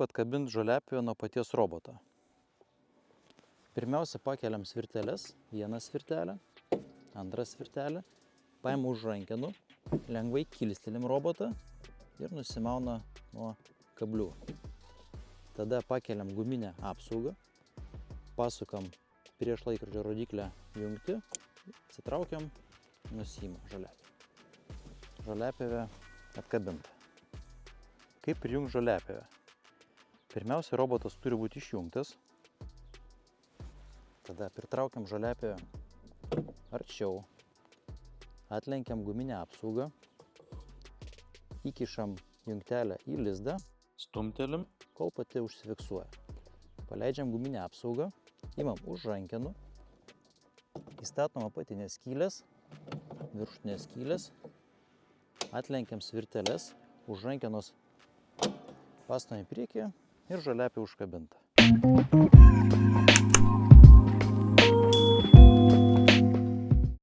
atkabinti žoliapjovę nuo paties roboto. Pirmiausia, pakeliam svirteles, vieną svirtelę, antrą svirtelę, paimam už rankenų, lengvai kilstelim robotą ir nusimauna nuo kablių. Tada pakeliam guminę apsaugą, pasukam prieš laikrodžio rodyklę jungtį, atsitraukiam, nusiima žoliapjovę. Žoliapjovė atkabinta. Kaip prijungti žoliapjovę? Pirmiausia, robotas turi būti išjungtas. Tada pritraukiam žoliapjovę arčiau, atlenkiam guminę apsaugą, įkišam jungtelę į lizdą, stumtelim, kol pati užsifiksuoja. Paleidžiam guminę apsaugą, imam už rankenų, įstatom apatinės skylės, viršutinės skylės, atlenkiam svirteles, už rankenos pastumam į priekį ir žoliapjovė užkabinta.